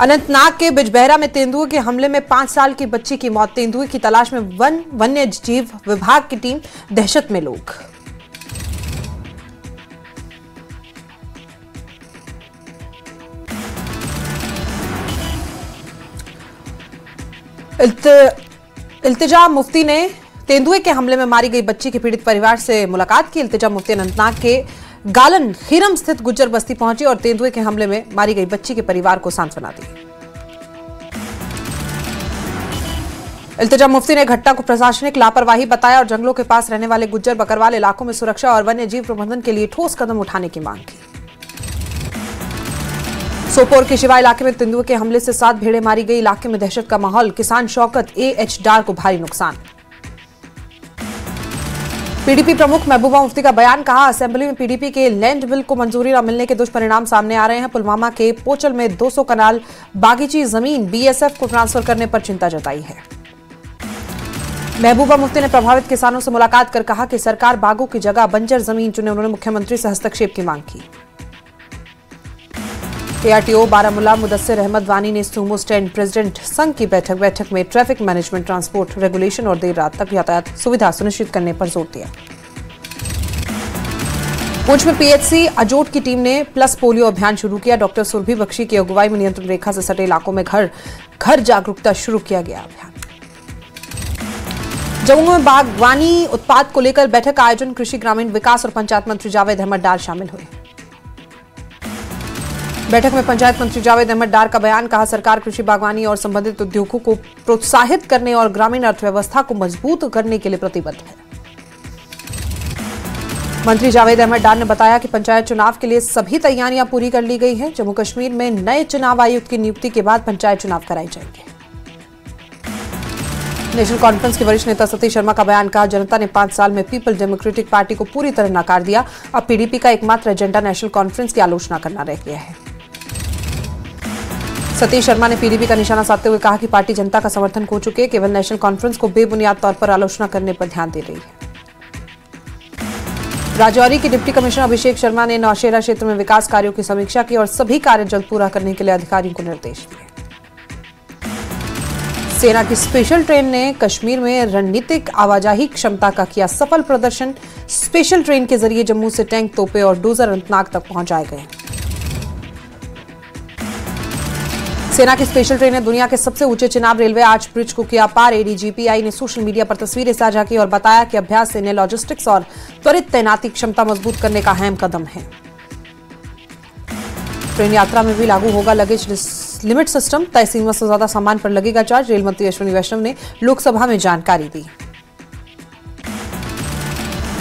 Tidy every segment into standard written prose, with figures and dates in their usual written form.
अनंतनाग के बिजबहरा में तेंदुए के हमले में 5 साल की बच्ची की मौत। तेंदुए की तलाश में वन्य जीव विभाग की टीम, दहशत में लोग। इल्तिजा मुफ्ती ने तेंदुए के हमले में मारी गई बच्ची के पीड़ित परिवार से मुलाकात की। इल्तिजा मुफ्ती अनंतनाग के गालन खीरम स्थित गुज्जर बस्ती पहुंची और तेंदुए के हमले में मारी गई बच्ची के परिवार को सांत्वना दी। इल्तिजा मुफ्ती ने घटना को प्रशासनिक लापरवाही बताया और जंगलों के पास रहने वाले गुज्जर बकरवाल इलाकों में सुरक्षा और वन्य जीव प्रबंधन के लिए ठोस कदम उठाने की मांग की। सोपोर के शिवा इलाके में तेंदुए के हमले से 7 भेड़ें मारी गई। इलाके में दहशत का माहौल। किसान शौकत एएच डार को भारी नुकसान। पीडीपी प्रमुख महबूबा मुफ्ती का बयान। कहा, असेंबली में पीडीपी के लैंड बिल को मंजूरी न मिलने के दुष्परिणाम सामने आ रहे हैं। पुलवामा के पोचल में 200 कनाल बागीची जमीन बीएसएफ को ट्रांसफर करने पर चिंता जताई है। महबूबा मुफ्ती ने प्रभावित किसानों से मुलाकात कर कहा कि सरकार बागों की जगह बंजर जमीन चुने। उन्होंने मुख्यमंत्री से हस्तक्षेप की मांग की। एआरटीओ बारामूला मुदस्सिर अहमद वानी ने सूमो स्टैंड प्रेसिडेंट संघ की बैठक में ट्रैफिक मैनेजमेंट, ट्रांसपोर्ट रेगुलेशन और देर रात तक यातायात सुविधा सुनिश्चित करने पर जोर दिया। पुंछ में पीएचसी अजोट की टीम ने प्लस पोलियो अभियान शुरू किया। डॉक्टर सुरभि बख्शी की अगुवाई में नियंत्रण रेखा से सटे इलाकों में घर घर जागरूकता शुरू किया गया अभियान। जम्मू में बागवानी उत्पाद को लेकर बैठक का आयोजन। कृषि ग्रामीण विकास और पंचायत मंत्री जावेद अहमद डार शामिल हुए। बैठक में पंचायत मंत्री जावेद अहमद डार का बयान। कहा, सरकार कृषि, बागवानी और संबंधित उद्योगों को प्रोत्साहित करने और ग्रामीण अर्थव्यवस्था को मजबूत करने के लिए प्रतिबद्ध है। मंत्री जावेद अहमद डार ने बताया कि पंचायत चुनाव के लिए सभी तैयारियां पूरी कर ली गई हैं। जम्मू कश्मीर में नए चुनाव आयुक्त की नियुक्ति के बाद पंचायत चुनाव कराए जाएंगे। नेशनल कॉन्फ्रेंस के वरिष्ठ नेता सतीश शर्मा का बयान। कहा, जनता ने 5 साल में पीपल डेमोक्रेटिक पार्टी को पूरी तरह नकार दिया। अब पीडीपी का एकमात्र एजेंडा नेशनल कॉन्फ्रेंस की आलोचना करना रह गया है। सतीश शर्मा ने पीडीपी का निशाना साधते हुए कहा कि पार्टी जनता का समर्थन खो चुके, केवल नेशनल कॉन्फ्रेंस को बेबुनियाद तौर पर आलोचना करने पर ध्यान दे रही है। राजौरी के डिप्टी कमिश्नर अभिषेक शर्मा ने नौशेरा क्षेत्र में विकास कार्यों की समीक्षा की और सभी कार्य जल्द पूरा करने के लिए अधिकारियों को निर्देश दिए। सेना की स्पेशल ट्रेन ने कश्मीर में रणनीतिक आवाजाही क्षमता का किया सफल प्रदर्शन। स्पेशल ट्रेन के जरिए जम्मू से टैंक, तोपे और डोजर अनंतनाग तक पहुंचाए गए। सेना की स्पेशल ट्रेन ने दुनिया के सबसे ऊंचे चिनाब रेलवे आर्च ब्रिज को किया पार। एडीजीपी ने सोशल मीडिया पर तस्वीरें साझा की और बताया कि अभ्यास से इन्हें लॉजिस्टिक्स और त्वरित तैनाती क्षमता मजबूत करने का अहम कदम है। ट्रेन यात्रा में भी लागू होगा लगेज लिमिट सिस्टम। तय सीमा से ज्यादा सामान पर लगेगा चार्ज। रेल मंत्री अश्विनी वैष्णव ने लोकसभा में जानकारी दी।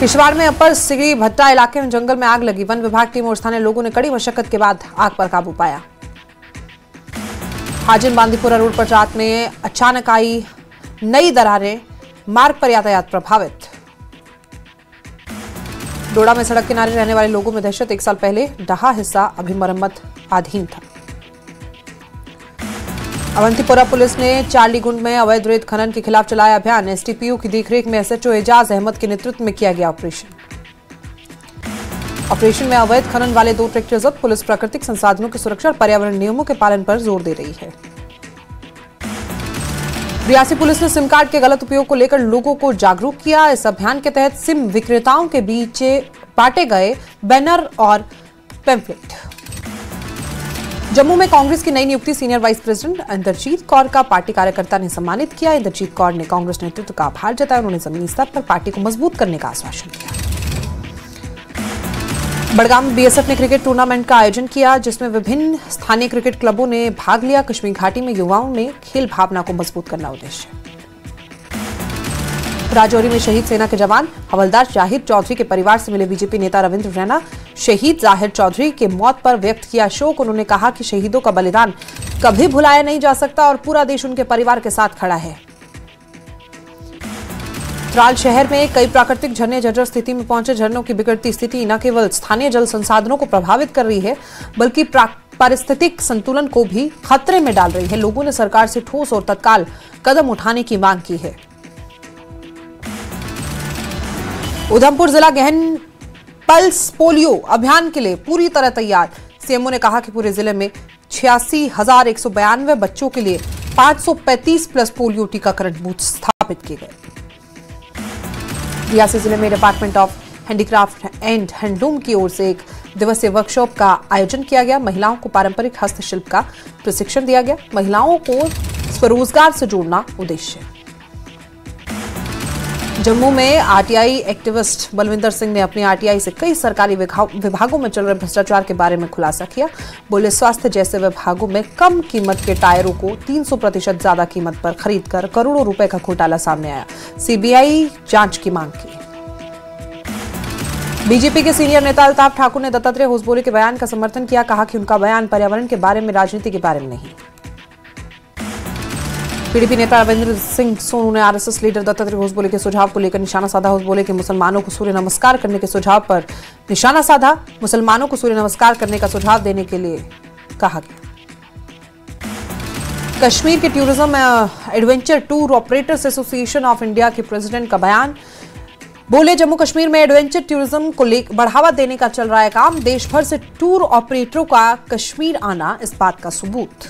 किश्तवाड़ में अपर सिगड़ी भट्टा इलाके में जंगल में आग लगी। वन विभाग टीम और स्थानीय लोगों ने कड़ी मशक्कत के बाद आग पर काबू पाया। हाजिन बांदीपुरा रोड पर रात में अचानक आई नई दरारें, मार्ग पर यातायात प्रभावित। डोडा में सड़क किनारे रहने वाले लोगों में दहशत। 1 साल पहले डहा हिस्सा अभी मरम्मत अधीन था। अवंतीपुरा पुलिस ने चार्लीगुंड में अवैध रेत खनन के खिलाफ चलाया अभियान। एसटीपीयू की देखरेख में एसएचओ एजाज अहमद के नेतृत्व में किया गया ऑपरेशन में अवैध खनन वाले 2 ट्रैक्टर जब्त। पुलिस प्राकृतिक संसाधनों की सुरक्षा और पर्यावरण नियमों के पालन पर जोर दे रही है। रियासी पुलिस ने सिम कार्ड के गलत उपयोग को लेकर लोगों को जागरूक किया। इस अभियान के तहत सिम विक्रेताओं के बीच बांटे गए बैनर और पैम्फलेट। जम्मू में कांग्रेस की नई नियुक्ति senior vice president Inderjit Kaur का पार्टी कार्यकर्ता ने सम्मानित किया। इंद्रजीत कौर ने कांग्रेस नेतृत्व का आभार जताया। उन्होंने जमीनी स्तर पर पार्टी को मजबूत करने का आश्वासन दिया। बड़गाम में बीएसएफ ने क्रिकेट टूर्नामेंट का आयोजन किया, जिसमें विभिन्न स्थानीय क्रिकेट क्लबों ने भाग लिया। कश्मीर घाटी में युवाओं में खेल भावना को मजबूत करना उद्देश्य। राजौरी में शहीद सेना के जवान हवलदार जाहिर चौधरी के परिवार से मिले बीजेपी नेता रविंद्र रैना। शहीद जाहिर चौधरी के मौत पर व्यक्त किया शोक। उन्होंने कहा कि शहीदों का बलिदान कभी भुलाया नहीं जा सकता और पूरा देश उनके परिवार के साथ खड़ा है। त्राल शहर में कई प्राकृतिक झरने जर्जर स्थिति में पहुंचे। झरनों की बिगड़ती स्थिति न केवल स्थानीय जल संसाधनों को प्रभावित कर रही है, बल्कि पारिस्थितिक संतुलन को भी खतरे में डाल रही है। लोगों ने सरकार से ठोस और तत्काल कदम उठाने की मांग की है। उधमपुर जिला गहन पल्स पोलियो अभियान के लिए पूरी तरह तैयार। सीएमओ ने कहा कि पूरे जिले में 86,192 बच्चों के लिए 535 प्लस पोलियो टीकाकरण बूथ स्थापित किए गए। रियासी जिले में department of handicraft and handloom की ओर से 1 दिवसीय वर्कशॉप का आयोजन किया गया। महिलाओं को पारंपरिक हस्तशिल्प का प्रशिक्षण दिया गया। महिलाओं को स्वरोजगार से जोड़ना उद्देश्य। जम्मू में आरटीआई एक्टिविस्ट बलविंदर सिंह ने अपनी आरटीआई से कई सरकारी विभागों में चल रहे भ्रष्टाचार के बारे में खुलासा किया। बोले, स्वास्थ्य जैसे विभागों में कम कीमत के टायरों को 300% ज्यादा कीमत पर खरीदकर करोड़ों रुपए का घोटाला सामने आया। सीबीआई जांच की मांग की। बीजेपी के सीनियर नेता अल्ताफ ठाकुर ने दत्तात्रेय होसबोले के बयान का समर्थन किया। कहा कि उनका बयान पर्यावरण के बारे में, राजनीति के बारे में नहीं। पीडीपी नेता रविंद्र सिंह सोनू ने आरएसएस लीडर दत्तात्रेय होसबोले के सुझाव को लेकर निशाना साधा। होसबोले के मुसलमानों को सूर्य नमस्कार करने के सुझाव पर निशाना साधा। मुसलमानों को सूर्य नमस्कार करने का सुझाव देने के लिए कहा गया। कश्मीर के tourism adventure tour operators association of India के प्रेसिडेंट का बयान। बोले, जम्मू कश्मीर में एडवेंचर टूरिज्म को बढ़ावा देने का चल रहा है काम। देश भर से टूर ऑपरेटरों का कश्मीर आना इस बात का सबूत।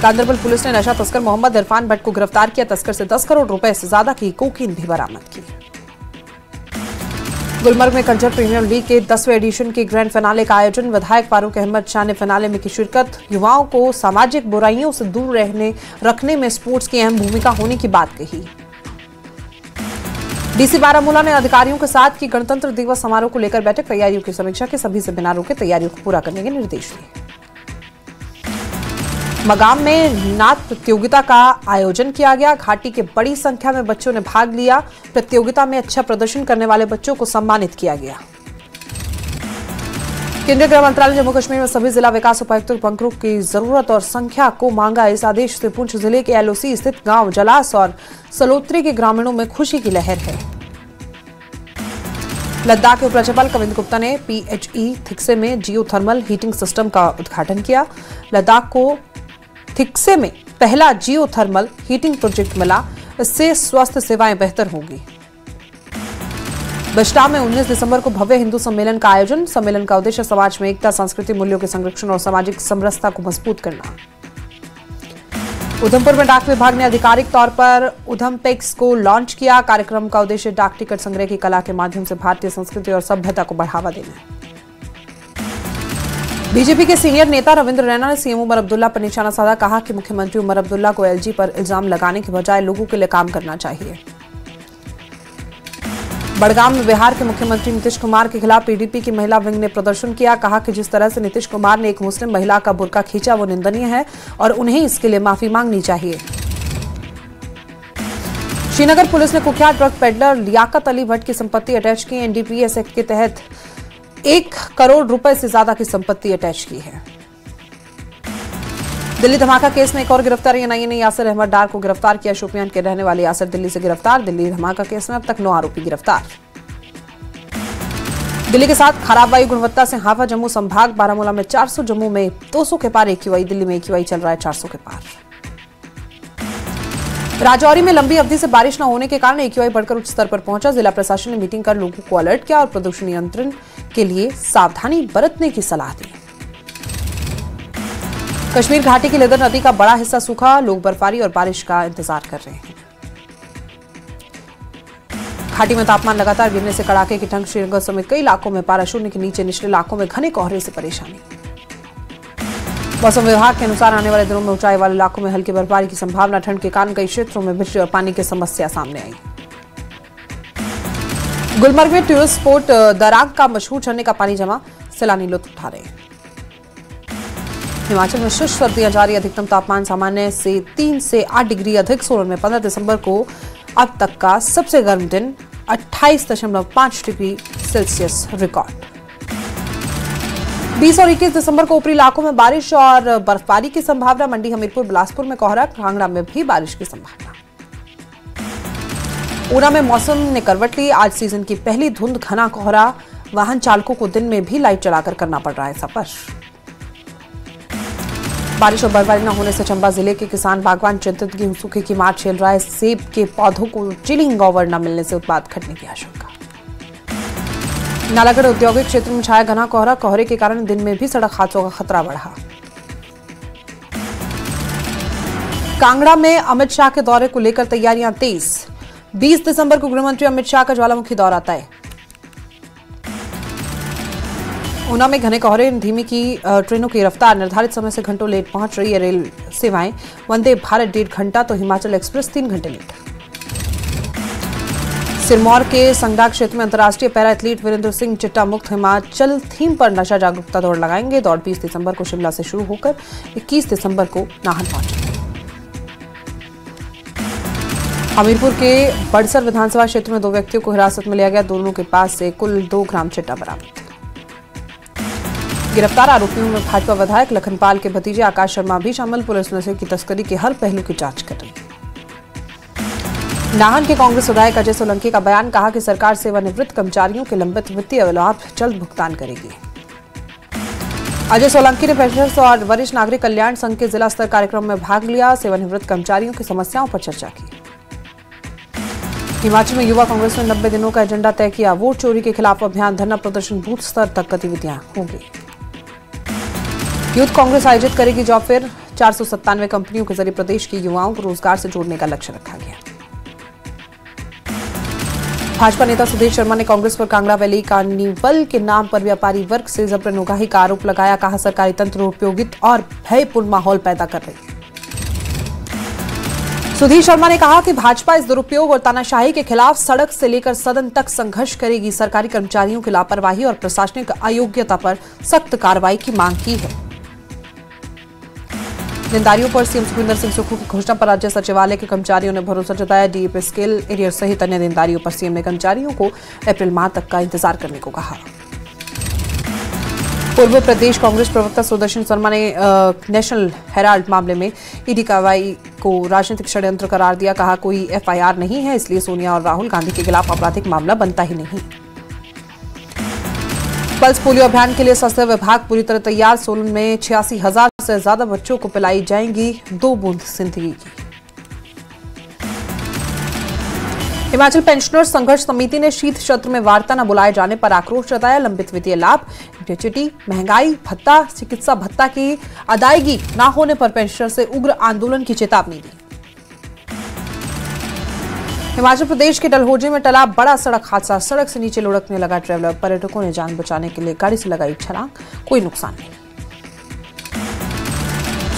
गांधरबल पुलिस ने नशा तस्कर मोहम्मद इरफान भट्ट को गिरफ्तार किया। तस्कर से 10 करोड़ रुपए से ज्यादा की कोकीन भी बरामद की। गुलमर्ग में कल्चर प्रीमियर लीग के 10वें एडिशन के ग्रैंड फिनाले का आयोजन। विधायक फारूक अहमद शाह ने फिनाले में की शिरकत। युवाओं को सामाजिक बुराइयों से दूर रखने में स्पोर्ट्स की अहम भूमिका होने की बात कही। डीसी बारामूला ने अधिकारियों के साथ की गणतंत्र दिवस समारोह को लेकर बैठक। तैयारियों की समीक्षा के सभी से बिना रोके तैयारियों को पूरा करने के निर्देश दिए। मगाम में नाच प्रतियोगिता का आयोजन किया गया। घाटी के बड़ी संख्या में बच्चों ने भाग लिया। प्रतियोगिता में अच्छा प्रदर्शन करने वाले बच्चों को सम्मानित किया गया। केंद्रीय गृह मंत्रालय जम्मू कश्मीर में सभी जिला विकास उपायुक्तों बंकरों की जरूरत और संख्या को मांगा। इस आदेश से पुंछ जिले के एलओसी स्थित गांव जलास और सलोत्री के ग्रामीणों में खुशी की लहर है। लद्दाख के उपराज्यपाल कविंद गुप्ता ने पीएचई थिक्से में जियोथर्मल हीटिंग सिस्टम का उद्घाटन किया। लद्दाख को थिक्से में पहला जियोथर्मल हीटिंग प्रोजेक्ट मिला। इससे स्वास्थ्य सेवाएं बेहतर होंगी। बस्टा में 19 दिसंबर को भव्य हिंदू सम्मेलन का आयोजन। सम्मेलन का उद्देश्य समाज में एकता, सांस्कृतिक मूल्यों के संरक्षण और सामाजिक समरसता को मजबूत करना। उधमपुर में डाक विभाग ने आधिकारिक तौर पर उधमपेक्स को लॉन्च किया। कार्यक्रम का उद्देश्य डाक टिकट संग्रह की कला के माध्यम से भारतीय संस्कृति और सभ्यता को बढ़ावा देना है। बीजेपी के सीनियर नेता रविंद्र रैना ने सीएम उमर अब्दुल्ला पर निशाना साधा। कहा कि मुख्यमंत्री उमर अब्दुल्ला को एलजी पर इल्जाम लगाने के बजाय लोगों के लिए काम करना चाहिए। बड़गाम में बिहार के मुख्यमंत्री नीतीश कुमार के खिलाफ पीडीपी की महिला विंग ने प्रदर्शन किया। कहा कि जिस तरह से नीतीश कुमार ने एक मुस्लिम महिला का बुर्का खींचा वो निंदनीय है और उन्हें इसके लिए माफी मांगनी चाहिए। श्रीनगर पुलिस ने कुख्यात ड्रग पेडलर लियाकत अली भट्ट की संपत्ति अटैच की। एनडीपीएस एक्ट के तहत 1 करोड़ रुपए से ज्यादा की संपत्ति अटैच की है। दिल्ली धमाका केस में एक और गिरफ्तारी। एनआईए ने यासिर अहमद डार को गिरफ्तार किया। शोपियान के रहने वाले यासिर दिल्ली से गिरफ्तार। दिल्ली धमाका केस में अब तक 9 आरोपी गिरफ्तार। दिल्ली के साथ खराब वायु गुणवत्ता से हांफा जम्मू संभाग। बारामूला में 400, जम्मू में 200 के पार एक्यूआई। दिल्ली में एक्यूआई चल रहा है 400 के पार। राजौरी में लंबी अवधि से बारिश न होने के कारण एक्यूआई बढ़कर उच्च स्तर पर पहुंचा। जिला प्रशासन ने मीटिंग कर लोगों को अलर्ट किया और प्रदूषण नियंत्रण के लिए सावधानी बरतने की सलाह दी। कश्मीर घाटी की लिदर नदी का बड़ा हिस्सा सूखा। लोग बर्फबारी और बारिश का इंतजार कर रहे हैं। घाटी में तापमान लगातार गिरने से कड़ाके की ठंड। श्रीनगर समेत कई इलाकों में पारा शून्य के नीचे। निचले इलाकों में घने कोहरे से परेशानी। मौसम विभाग के अनुसार आने वाले दिनों में ऊंचाई वाले इलाकों में हल्की बर्फबारी की संभावना। ठंड के कारण कई क्षेत्रों में बिजली और पानी की समस्या सामने आई। गुलमर्ग में टूरिस्ट स्पॉट दरांग का मशहूर झरने का पानी जमा। सैलानी लुत्फ उठा रहे हैं। हिमाचल में शुष्क सर्दियां जारी। अधिकतम तापमान सामान्य से 3 से 8 डिग्री अधिक। सोलन में 15 दिसंबर को अब तक का सबसे गर्म दिन 28.5 डिग्री सेल्सियस रिकॉर्ड। 20 और 21 दिसंबर को ऊपरी इलाकों में बारिश और बर्फबारी की संभावना। मंडी, हमीरपुर, बिलासपुर में कोहरा। कांगड़ा में भी बारिश की संभावना। ऊना में मौसम ने करवट ली। आज सीजन की पहली धुंध, घना कोहरा। वाहन चालकों को दिन में भी लाइट जलाकर करना पड़ रहा है सफर। बारिश और बर्फबारी न होने से चंबा जिले के किसान बागवान चिंतित। गेहूं सूखे की मार झेल रहा है। सेब के पौधों को चिलिंग ओवर न मिलने से उत्पाद घटने की आशंका। नालागढ़ औद्योगिक क्षेत्र में छाया घना कोहरा। कोहरे के कारण दिन में भी सड़क हादसों का खतरा बढ़ा। कांगड़ा में अमित शाह के दौरे को लेकर तैयारियां तेज। 20 दिसंबर को गृहमंत्री अमित शाह का ज्वालामुखी दौरा तय। ऊना में घने कोहरे, धीमी की ट्रेनों की रफ्तार, निर्धारित समय से घंटों लेट पहुंच रही है रेल सेवाएं। वंदे भारत 1.5 घंटा तो हिमाचल एक्सप्रेस 3 घंटे लेट। सिरमौर के संगडा क्षेत्र में अंतर्राष्ट्रीय पैरा एथलीट वीरेंद्र सिंह चिट्टा मुक्त हिमाचल थीम पर नशा जागरूकता दौड़ लगाएंगे। दौड़ 20 दिसंबर को शिमला से शुरू होकर 21 दिसंबर को नाहन पहुंचेगी। हमीरपुर के बड़सर विधानसभा क्षेत्र में 2 व्यक्तियों को हिरासत में लिया गया। दोनों के पास से कुल 2 ग्राम चिट्टा बरामद। गिरफ्तार आरोपियों में भाजपा विधायक लखनपाल के भतीजे आकाश शर्मा भी शामिल। पुलिस नशे की तस्करी के हर पहलू की जांच कर रही है। नाहन के कांग्रेस विधायक अजय सोलंकी का बयान, कहा कि सरकार सेवानिवृत्त कर्मचारियों के लंबित वित्तीय लाभ जल्द भुगतान करेगी। अजय सोलंकी ने पेंशनर्स और वरिष्ठ नागरिक कल्याण संघ के जिला स्तर कार्यक्रम में भाग लिया। सेवानिवृत्त कर्मचारियों की समस्याओं पर चर्चा की। हिमाचल में युवा कांग्रेस ने 90 दिनों का एजेंडा तय किया। वोट चोरी के खिलाफ अभियान, धरना प्रदर्शन, बूथ स्तर तक गतिविधियां होंगी। यूथ कांग्रेस आयोजित करेगी जॉब फेयर। 497 कंपनियों के जरिए प्रदेश के युवाओं को रोजगार से जोड़ने का लक्ष्य रखा गया। भाजपा नेता सुधीर शर्मा ने कांग्रेस पर कांगड़ा वैली कार्निवल के नाम पर व्यापारी वर्ग से जबरन-उगाही का आरोप लगाया। कहा, सरकारी तंत्र उपयोगित और भयपूर्ण माहौल पैदा कर रही है। सुधीर शर्मा ने कहा कि भाजपा इस दुरुपयोग और तानाशाही के खिलाफ सड़क से लेकर सदन तक संघर्ष करेगी। सरकारी कर्मचारियों की लापरवाही और प्रशासनिक अयोग्यता पर सख्त कार्रवाई की मांग की है। देनदारियों पर सीएम सुखविंदर सिंह सुक्खू की घोषणा पर राज्य सचिवालय के कर्मचारियों ने भरोसा जताया। डीएपी स्केल एरियर सहित अन्य देनदारियों पर सीएम ने कर्मचारियों को अप्रैल माह तक का इंतजार करने को कहा। पूर्व प्रदेश कांग्रेस प्रवक्ता सुदर्शन शर्मा ने नेशनल हेराल्ड मामले में ईडी कार्रवाई को राजनीतिक षड्यंत्र करार दिया। कहा, कोई एफआईआर नहीं है, इसलिए सोनिया और राहुल गांधी के खिलाफ आपराधिक मामला बनता ही नहीं। पल्स पोलियो अभियान के लिए स्वास्थ्य विभाग पूरी तरह तैयार। सोलन में 86,000 से ज्यादा बच्चों को पिलाई जाएंगी 2 बूंद जिंदगी की। हिमाचल पेंशनर्स संघर्ष समिति ने शीत सत्र में वार्ता न बुलाए जाने पर आक्रोश जताया। लंबित वित्तीय लाभ, ग्रेच्युटी, महंगाई भत्ता, चिकित्सा भत्ता की अदायगी न होने पर पेंशनर से उग्र आंदोलन की चेतावनी दी। हिमाचल प्रदेश के डलहौजी में टला बड़ा सड़क हादसा। सड़क से नीचे लुढ़कने लगा ट्रैवलर। पर्यटकों ने जान बचाने के लिए गाड़ी से लगाई छलांग, कोई नुकसान नहीं।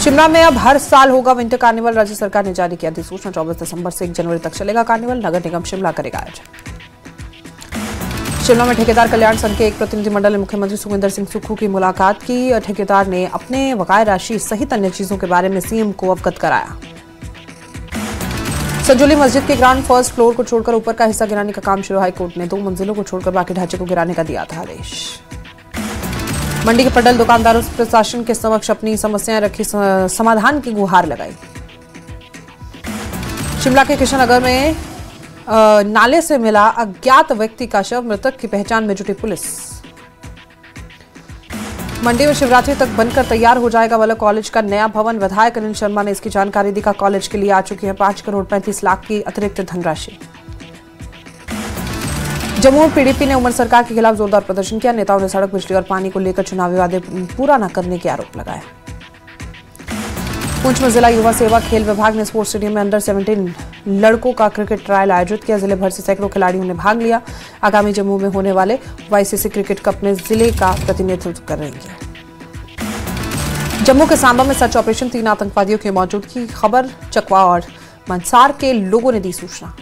शिमला में अब हर साल होगा विंटर कार्निवल। राज्य सरकार ने जारी किया अधिसूचना। 24 दिसंबर से 1 जनवरी तक चलेगा कार्निवल। नगर निगम शिमला करेगा आयोजन। शिमला में ठेकेदार कल्याण संघ के एक प्रतिनिधिमंडल ने मुख्यमंत्री सुखविंदर सिंह सुक्खू की मुलाकात की। ठेकेदार ने अपने बकाया राशि सहित अन्य चीजों के बारे में सीएम को अवगत कराया। संजौली मस्जिद के ग्राउंड फर्स्ट फ्लोर को छोड़कर ऊपर का हिस्सा गिराने का काम शुरू। हाईकोर्ट ने 2 मंजिलों को छोड़कर बाकी ढांचे को गिराने का दिया था आदेश। मंडी के पटल दुकानदारों से प्रशासन के समक्ष अपनी समस्याएं रखी, समाधान की गुहार लगाई। शिमला के किशननगर में नाले से मिला अज्ञात व्यक्ति का शव। मृतक की पहचान में जुटी पुलिस। मंडी में शिवरात्रि तक बनकर तैयार हो जाएगा वाला कॉलेज का नया भवन। विधायक अनिल शर्मा ने इसकी जानकारी दी। कॉलेज के लिए आ चुकी है 5 करोड़ 35 लाख की अतिरिक्त धनराशि। जम्मू में पीडीपी ने उमर सरकार के खिलाफ जोरदार प्रदर्शन किया। नेताओं ने सड़क, बिजली और पानी को लेकर चुनावी वादे पूरा न करने के आरोप लगाए। पुंछ में जिला युवा सेवा खेल विभाग ने स्पोर्ट्स स्टेडियम में अंडर 17 लड़कों का क्रिकेट ट्रायल आयोजित किया। जिले भर से सैकड़ों खिलाड़ियों ने भाग लिया। आगामी जम्मू में होने वाले वाईसीसी क्रिकेट कप में जिले का प्रतिनिधित्व कर रही है। जम्मू के सांबा में सर्च ऑपरेशन, 3 आतंकवादियों की मौजूदगी की खबर। चकवा और मंसार के लोगों ने दी सूचना।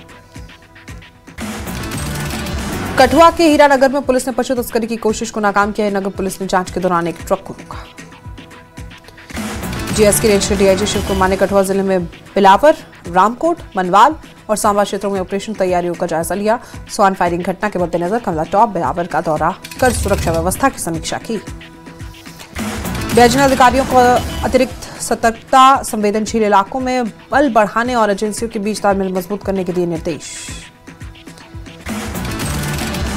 कठुआ के हीरानगर में पुलिस ने पशु तस्करी की कोशिश को नाकाम किया। नगर पुलिस ने जांच के दौरान एक ट्रक को रोका। जीएसटी रेंज के डीआईजी शिव कुमार ने कठुआ जिले में बिलावर, रामकोट, मनवाल और सांबा क्षेत्रों में ऑपरेशन तैयारियों का जायजा लिया। स्वान फायरिंग घटना के मद्देनजर कमला टॉप बिलावर का दौरा कर सुरक्षा व्यवस्था की समीक्षा की। बेजन अधिकारियों को अतिरिक्त सतर्कता, संवेदनशील इलाकों में बल बढ़ाने और एजेंसियों के बीच तालमेल मजबूत करने के दिए निर्देश।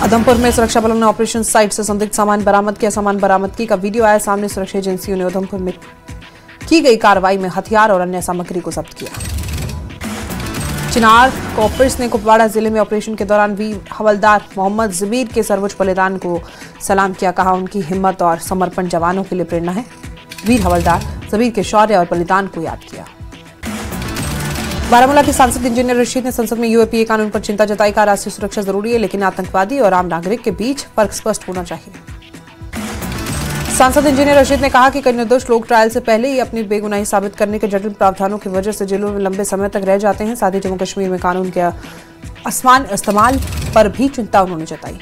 उधमपुर में सुरक्षा बलों ने ऑपरेशन साइट से संदिग्ध सामान बरामद किया। सामान बरामदगी का वीडियो आया सामने। सुरक्षा एजेंसियों ने उधमपुर में की गई कार्रवाई में हथियार और अन्य सामग्री को जब्त किया। चिनार कॉर्प्स ने कुपवाड़ा जिले में ऑपरेशन के दौरान वीर हवलदार मोहम्मद जबीर के सर्वोच्च बलिदान को सलाम किया। कहा, उनकी हिम्मत और समर्पण जवानों के लिए प्रेरणा है। वीर हवलदार जबीर के शौर्य और बलिदान को याद किया। बारामूला के सांसद इंजीनियर रशीद ने संसद में यूएपीए कानून पर चिंता जताई। कहा, राष्ट्रीय सुरक्षा जरूरी है, लेकिन आतंकवादी और आम नागरिक के बीच फर्क स्पष्ट होना चाहिए। सांसद इंजीनियर रशीद ने कहा कि कई निर्दोष लोग ट्रायल से पहले ही अपनी बेगुनाही साबित करने के जटिल प्रावधानों की वजह से जेलों में लंबे समय तक रह जाते हैं। साथ ही जम्मू कश्मीर में कानून के असमान इस्तेमाल पर भी चिंता उन्होंने जताई।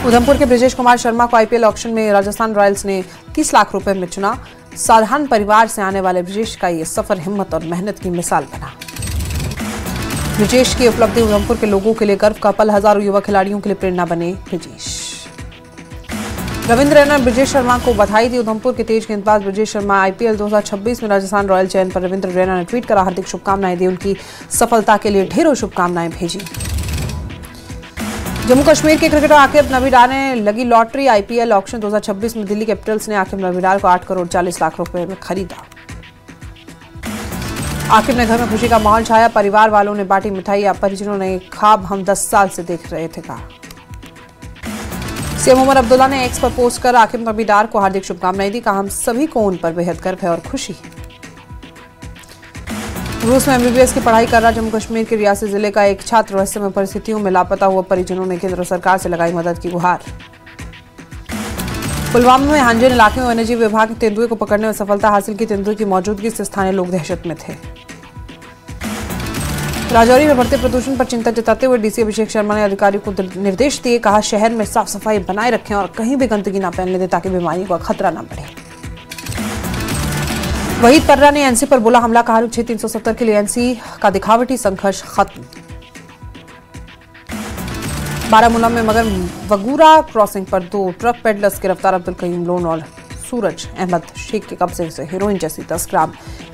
उधमपुर के ब्रिजेश कुमार शर्मा को आईपीएल ऑक्शन में राजस्थान रॉयल्स ने 30 लाख रुपए में चुना। साधारण परिवार से आने वाले ब्रिजेश का ये सफर हिम्मत और मेहनत की मिसाल बना। ब्रिजेश की उपलब्धि उधमपुर के लोगों के लिए गर्व का पल, हजारों युवा खिलाड़ियों के लिए प्रेरणा बने ब्रिजेश। रविंद्र रैना ने ब्रिजेश शर्मा को बधाई दी। उधमपुर के तेज गेंदबाज ब्रिजेश शर्मा आईपीएल 2026 में राजस्थान रॉयल चयन पर रविंद्र रैना ने ट्वीट करा, हार्दिक शुभकामनाएं दी। उनकी सफलता के लिए ढेरों शुभकामनाएं भेजी। जम्मू कश्मीर के क्रिकेटर आकिब नवीडार ने लगी लॉटरी। आईपीएल ऑक्शन 2026 में दिल्ली कैपिटल्स ने आकिब नवीडार को 8 करोड़ 40 लाख रुपए में खरीदा। आकिब ने घर में खुशी का माहौल छाया। परिवार वालों ने बांटी मिठाई। परिजनों ने ख्वाब हम 10 साल से देख रहे थे कहा। सीएम उमर अब्दुल्ला ने एक्स पर पोस्ट कर आकिब नवीडार को हार्दिक शुभकामनाएं दी। कहा, हम सभी को उन पर बेहद गर्व है और खुशी है। रूस में एमबीबीएस की पढ़ाई कर रहा जम्मू कश्मीर के रियासी जिले का एक छात्र रहस्यमय परिस्थितियों में लापता हुआ। परिजनों ने केंद्र सरकार से लगाई मदद की गुहार। पुलवामा में हांजन इलाके में वन्यजीव विभाग ने तेंदुए को पकड़ने में सफलता हासिल की। तेंदुए की मौजूदगी से स्थानीय लोग दहशत में थे। राजौरी में बढ़ते प्रदूषण पर चिंता जताते हुए डीसी अभिषेक शर्मा ने अधिकारियों को निर्देश दिए। कहा, शहर में साफ सफाई बनाए रखें और कहीं भी गंदगी न फैलने दें ताकि बीमारियों का खतरा न बढ़े। वहीद पर्रा ने एनसी पर बोला हमला। कहा, 370 के लिए एनसी का दिखावटी संघर्ष खत्म। बारामूला में मगर वगूरा क्रॉसिंग पर 2 ट्रक पेडलर्स गिरफ्तार। अब्दुल कयूम लोन और सूरज अहमद शेख के कब्जे से हेरोइन जैसी 10 ग्राम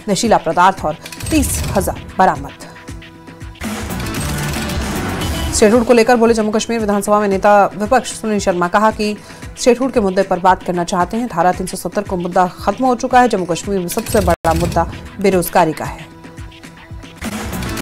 नशीला पदार्थ और 30,000 बरामद। स्टेटहुड को लेकर बोले जम्मू कश्मीर विधानसभा में नेता विपक्ष सुनील शर्मा। कहा कि स्टेटहुड के मुद्दे पर बात करना चाहते हैं। धारा 370 को मुद्दा खत्म हो चुका है। जम्मू कश्मीर में सबसे बड़ा मुद्दा बेरोजगारी का है।